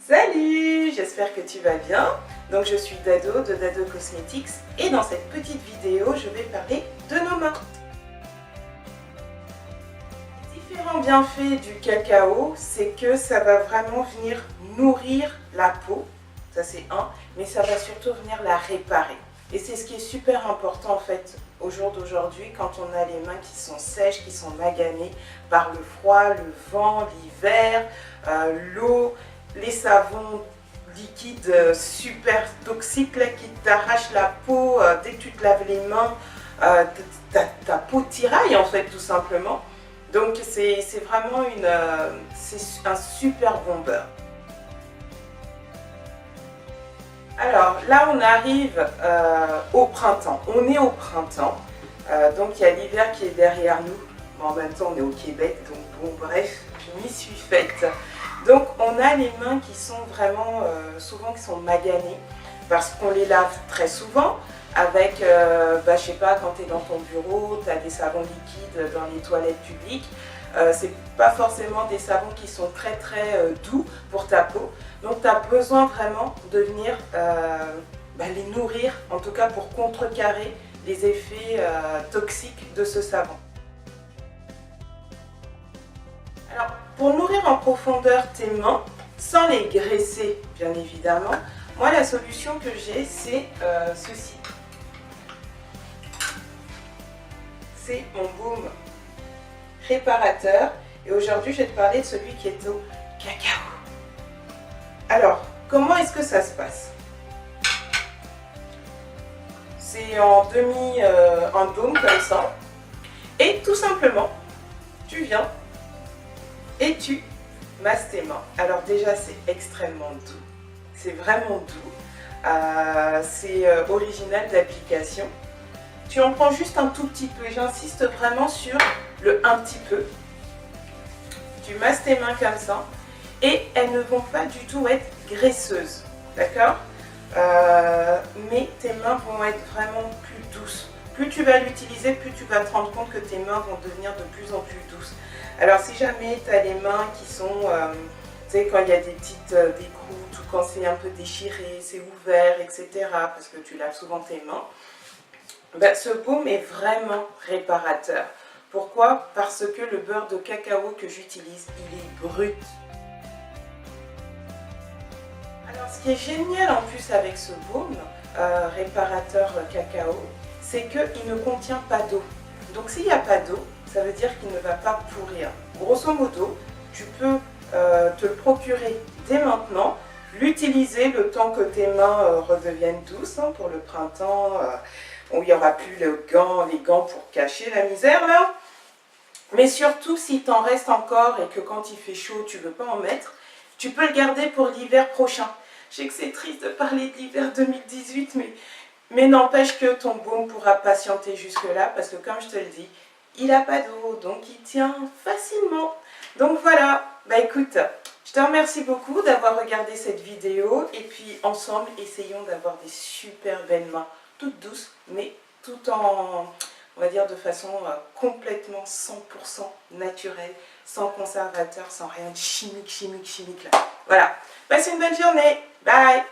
Salut, j'espère que tu vas bien. Donc je suis Dado de Dado Cosmetics et dans cette petite vidéo, je vais parler de nos mains. Les différents bienfaits du cacao, c'est que ça va vraiment venir nourrir la peau, ça c'est un, mais ça va surtout venir la réparer. Et c'est ce qui est super important en fait au jour d'aujourd'hui quand on a les mains qui sont sèches, qui sont maganées par le froid, le vent, l'hiver, l'eau, les savons liquides super toxiques là, qui t'arrachent la peau dès que tu te laves les mains, ta peau tiraille en fait tout simplement. Donc c'est vraiment un super bon beurre. Alors là on arrive au printemps, on est au printemps, donc il y a l'hiver qui est derrière nous, mais en même temps on est au Québec, donc bon bref, je m'y suis faite. Donc on a les mains qui sont vraiment souvent qui sont maganées parce qu'on les lave très souvent avec, je sais pas, quand tu es dans ton bureau, tu as des savons liquides dans les toilettes publiques. C'est pas forcément des savons qui sont très doux pour ta peau. Donc tu as besoin vraiment de venir les nourrir, en tout cas pour contrecarrer les effets toxiques de ce savon. Alors, pour nourrir en profondeur tes mains, sans les graisser bien évidemment, moi la solution que j'ai c'est ceci. C'est mon baume réparateur et aujourd'hui je vais te parler de celui qui est au cacao. Alors, comment est-ce que ça se passe? C'est en dôme comme ça et tout simplement tu viens et tu masses tes mains. Alors déjà c'est extrêmement doux, c'est vraiment doux, c'est original d'application. Tu en prends juste un tout petit peu et j'insiste vraiment sur le un petit peu. Tu masses tes mains comme ça et elles ne vont pas du tout être graisseuses, d'accord, mais tes mains vont être vraiment plus douces. Plus tu vas l'utiliser, plus tu vas te rendre compte que tes mains vont devenir de plus en plus douces. Alors si jamais tu as les mains qui sont, tu sais, quand il y a des petites décroutes ou quand c'est un peu déchiré, c'est ouvert, etc., parce que tu laves souvent tes mains, ce baume est vraiment réparateur. Pourquoi? Parce que le beurre de cacao que j'utilise, il est brut. Alors ce qui est génial en plus avec ce baume réparateur cacao, c'est qu'il ne contient pas d'eau. Donc s'il n'y a pas d'eau, ça veut dire qu'il ne va pas pourrir. Grosso modo, tu peux te le procurer dès maintenant, l'utiliser le temps que tes mains redeviennent douces pour le printemps, où il n'y aura plus les gants pour cacher la misère là. Mais surtout, s'il t'en reste encore et que quand il fait chaud, tu ne veux pas en mettre, tu peux le garder pour l'hiver prochain. Je sais que c'est triste de parler de l'hiver 2018, mais n'empêche que ton baume pourra patienter jusque-là, parce que comme je te le dis, il n'a pas d'eau, donc il tient facilement. Donc voilà, écoute, je te remercie beaucoup d'avoir regardé cette vidéo, et puis ensemble, essayons d'avoir des super belles mains, toutes douces, mais tout en, on va dire de façon complètement 100% naturelle, sans conservateur, sans rien de chimique là. Voilà, passe une bonne journée, bye.